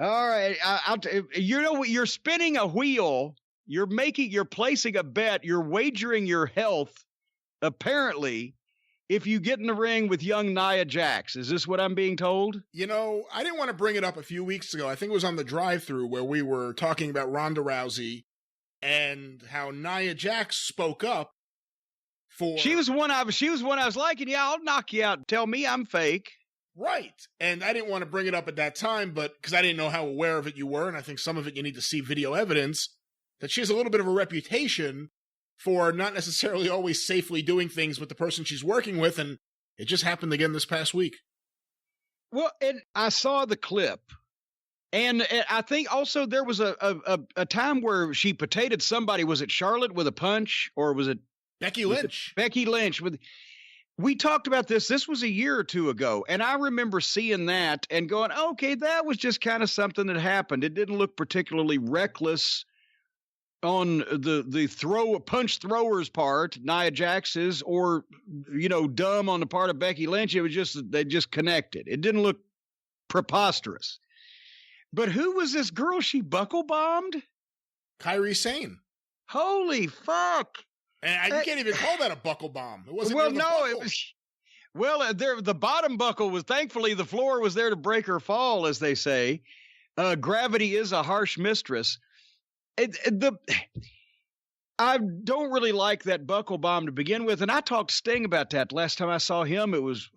All right. You know what? You're spinning a wheel. You're placing a bet. You're wagering your health, apparently, if you get in the ring with young Nia Jax. Is this what I'm being told? You know, I didn't want to bring it up a few weeks ago. I think it was on the Drive-Thru where we were talking about Ronda Rousey and how Nia Jax spoke up for... She was one I was liking. Yeah, I'll knock you out. Tell me I'm fake. Right. And I didn't want to bring it up at that time, but because I didn't know how aware of it you were, and I think some of it you need to see video evidence, that she has a little bit of a reputation for not necessarily always safely doing things with the person she's working with, and it just happened again this past week. Well, and I saw the clip, and I think also there was a time where she potatoed somebody. Was it Charlotte with a punch, or was it Becky Lynch? Becky Lynch with... We talked about this. This was a year or two ago, and I remember seeing that and going, okay, that was just kind of something that happened. It didn't look particularly reckless on the punch thrower's part, Nia Jax's, or, dumb on the part of Becky Lynch. It was just, they just connected. It didn't look preposterous. But who was this girl she buckle bombed? Kairi Sane. Holy fuck. And you can't even call that a buckle bomb. It wasn't. Well, no, it was. Well, the bottom buckle was, thankfully the floor was there to break her fall, as they say. Gravity is a harsh mistress. I don't really like that buckle bomb to begin with, and I talked to Sting about that last time I saw him. It was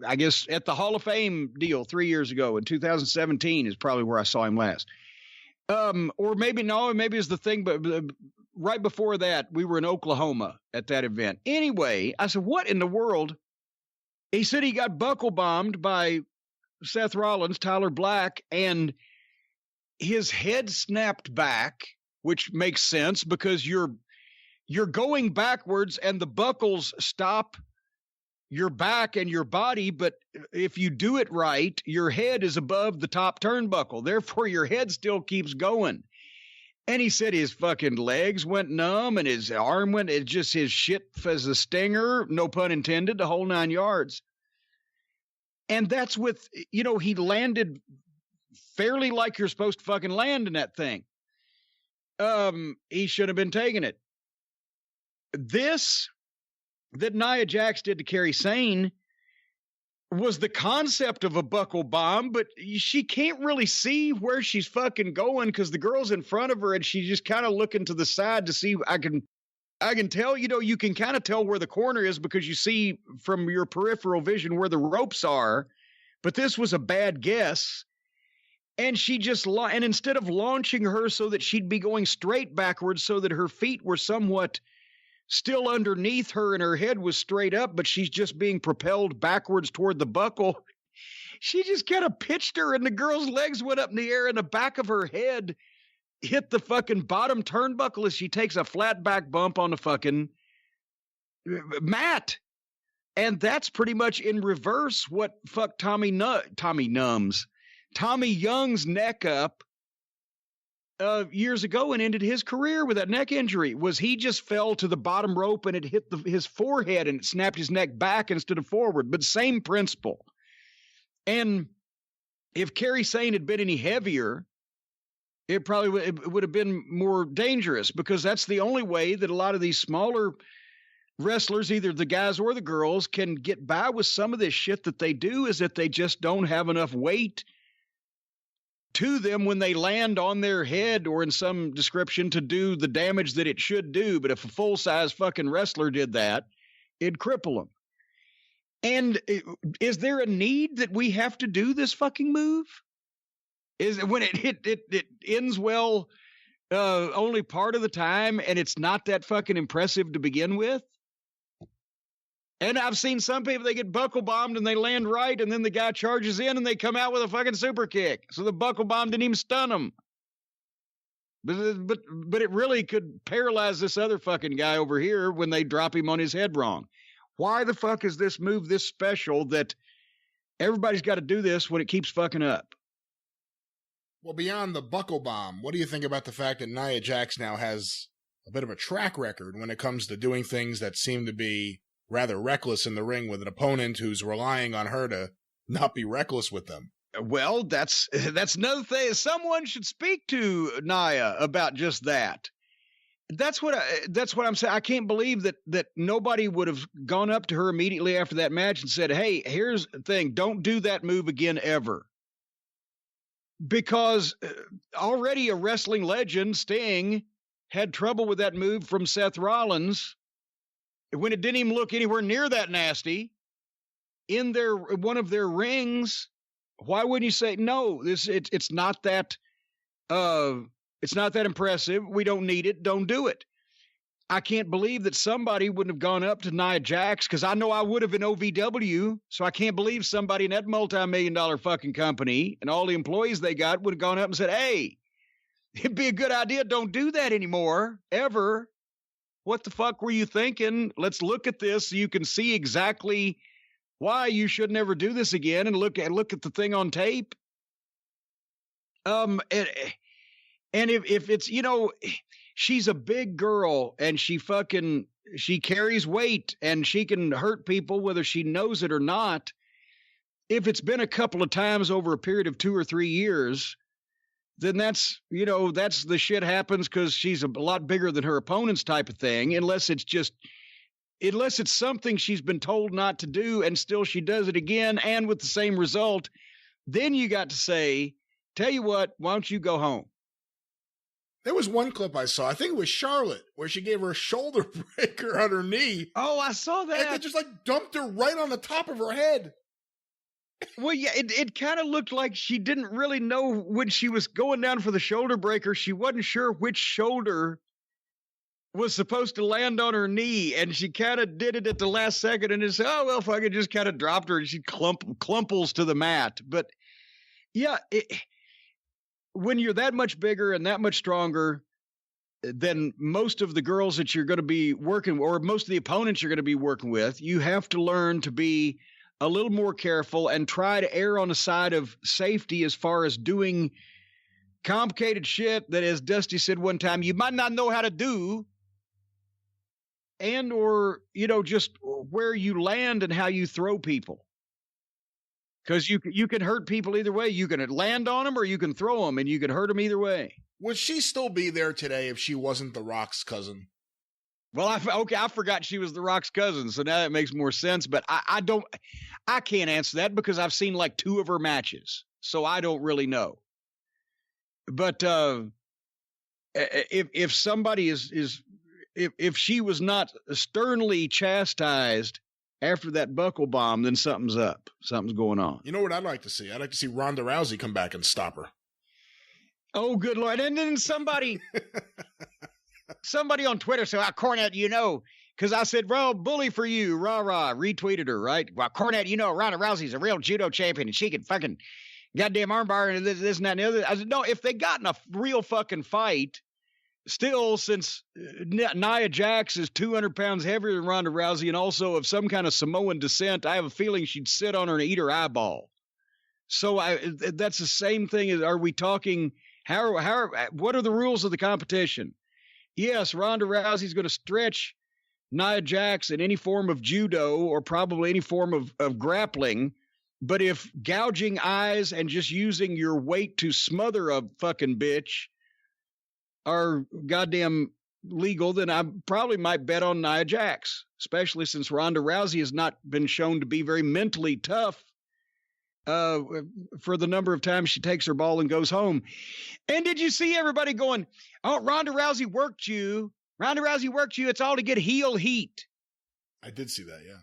I guess at the Hall of Fame deal 3 years ago in 2017 is probably where I saw him last. Or maybe it's the thing, but right before that, we were in Oklahoma at that event. Anyway, I said, what in the world? He said he got buckle bombed by Seth Rollins, Tyler Black, and his head snapped back, which makes sense because you're going backwards and the buckles stop your back and your body, but if you do it right, your head is above the top turnbuckle. Therefore, your head still keeps going. And he said his fucking legs went numb and his arm went, it's just his shit as a stinger, no pun intended, the whole 9 yards. And that's with, he landed fairly like you're supposed to fucking land in that thing. He should have been taking it. This that Nia Jax did to Kairi Sane was the concept of a buckle bomb, but she can't really see where she's fucking going because the girl's in front of her and she's just kind of looking to the side to see. I can tell, you can kind of tell where the corner is because you see from your peripheral vision where the ropes are, but this was a bad guess. And she and instead of launching her so that she'd be going straight backwards so that her feet were somewhat still underneath her and her head was straight up, but she's just being propelled backwards toward the buckle. She just kind of pitched her and the girl's legs went up in the air and the back of her head hit the fucking bottom turnbuckle as she takes a flat back bump on the fucking mat. And that's pretty much in reverse what fucked Tommy Young's neck up years ago and ended his career with that neck injury. Was he just fell to the bottom rope and it hit his forehead and it snapped his neck back instead of forward, but same principle. And if Kairi Sane had been any heavier, it would have been more dangerous because that's the only way that a lot of these smaller wrestlers, either the guys or the girls, can get by with some of this shit that they do, is that they just don't have enough weight to them when they land on their head or in some description to do the damage that it should do. But if a full-size fucking wrestler did that, it'd cripple them. And is there a need that we have to do this fucking move? Is it when it ends well only part of the time and it's not that fucking impressive to begin with? And I've seen some people, they get buckle bombed and they land right, and then the guy charges in and they come out with a fucking super kick. So the buckle bomb didn't even stun them. But it really could paralyze this other fucking guy over here when they drop him on his head wrong. Why the fuck is this move this special that everybody's got to do this when it keeps fucking up? Well, beyond the buckle bomb, what do you think about the fact that Nia Jax now has a bit of a track record when it comes to doing things that seem to be rather reckless in the ring with an opponent who's relying on her to not be reckless with them? Well, that's another thing. Someone should speak to Nia about just that. That's what I'm saying. I can't believe that nobody would have gone up to her immediately after that match and said, "Hey, here's the thing. Don't do that move again ever." Because already a wrestling legend, Sting, had trouble with that move from Seth Rollins when it didn't even look anywhere near that nasty in one of their rings. Why wouldn't you say no? It's not that impressive. We don't need it. Don't do it. I can't believe that somebody wouldn't have gone up to Nia Jax, because I know I would have in OVW. So I can't believe somebody in that multi-million-dollar fucking company and all the employees they got would have gone up and said, "Hey, it'd be a good idea. Don't do that anymore, ever. What the fuck were you thinking? Let's look at this so you can see exactly why you should never do this again, and look at the thing on tape." And if it's, she's a big girl and she carries weight and she can hurt people whether she knows it or not. If it's been a couple of times over a period of 2 or 3 years, then that's the shit happens because she's a lot bigger than her opponents type of thing, unless it's something she's been told not to do and still she does it again and with the same result. Then you got to say, tell you what, why don't you go home? There was one clip I saw, I think it was Charlotte, where she gave her a shoulder breaker on her knee. Oh, I saw that. And they just dumped her right on the top of her head. Well, yeah, it kind of looked like she didn't really know when she was going down for the shoulder breaker. She wasn't sure which shoulder was supposed to land on her knee, and she kind of did it at the last second and just, oh, well, fuck it, just kind of dropped her and she clumples to the mat. But yeah, when you're that much bigger and that much stronger than most of the girls that you're going to be working, or most of the opponents you're going to be working with, you have to learn to be a little more careful and try to err on the side of safety as far as doing complicated shit that, as Dusty said one time, you might not know how to do, and or just where you land and how you throw people. Because you can hurt people either way. You can land on them or you can throw them, and you can hurt them either way. Would she still be there today if she wasn't The Rock's cousin? Well, I forgot she was The Rock's cousin, so now that makes more sense. But I can't answer that because I've seen 2 of her matches, so I don't really know. But if somebody if she was not sternly chastised after that buckle bomb, then something's up. Something's going on. You know what I'd like to see? I'd like to see Ronda Rousey come back and stop her. Oh, good Lord. And then somebody on Twitter said, Cornette, because I said, well, bully for you, rah-rah, retweeted her, right? Well, Cornette, Ronda Rousey's a real judo champion, and she can fucking goddamn armbar and this and that and the other. I said, no, if they got in a real fucking fight, still, since Nia Jax is 200 pounds heavier than Ronda Rousey and also of some kind of Samoan descent, I have a feeling she'd sit on her and eat her eyeball. So that's the same thing. Are we talking, what are the rules of the competition? Yes, Ronda Rousey's going to stretch Nia Jax in any form of judo or probably any form of grappling. But if gouging eyes and just using your weight to smother a fucking bitch are goddamn legal, then I probably might bet on Nia Jax, especially since Ronda Rousey has not been shown to be very mentally tough for the number of times she takes her ball and goes home. And did you see everybody going, oh, Ronda Rousey worked you. Ronda Rousey worked you. It's all to get heel heat. I did see that, yeah.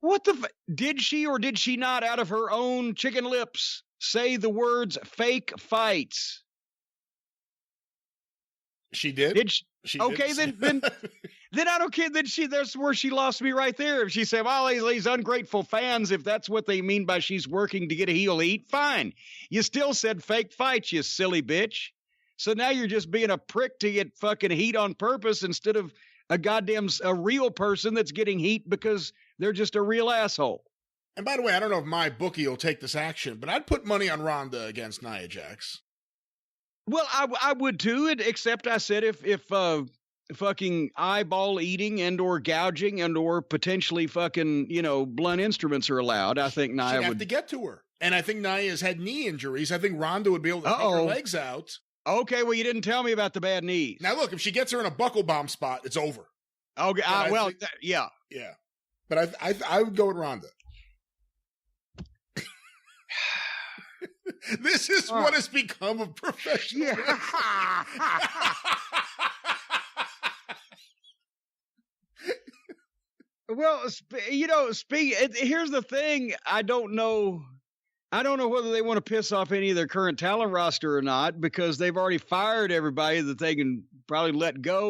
What did she or did she not, out of her own chicken lips, say the words fake fights? She did. Did she? Okay, did. then I don't care. Then that's where she lost me right there. If she said, well, these ungrateful fans, if that's what they mean by she's working to get a heel heat, fine. You still said fake fights, you silly bitch. So now you're just being a prick to get fucking heat on purpose instead of a real person that's getting heat because they're just a real asshole. And by the way, I don't know if my bookie will take this action, but I'd put money on Ronda against Nia Jax. Well, I would too, except I said if fucking eyeball eating and or gouging and or potentially fucking, blunt instruments are allowed, I think Nia would have to get to her. And I think Nia's had knee injuries. I think Ronda would be able to take her legs out. Okay, well, you didn't tell me about the bad knees. Now, look, if she gets her in a buckle bomb spot, it's over. Okay, yeah. Yeah. But I would go with Ronda. This is what has become a professional. Yeah. Well, here's the thing. I don't know whether they want to piss off any of their current talent roster or not, because they've already fired everybody that they can probably let go.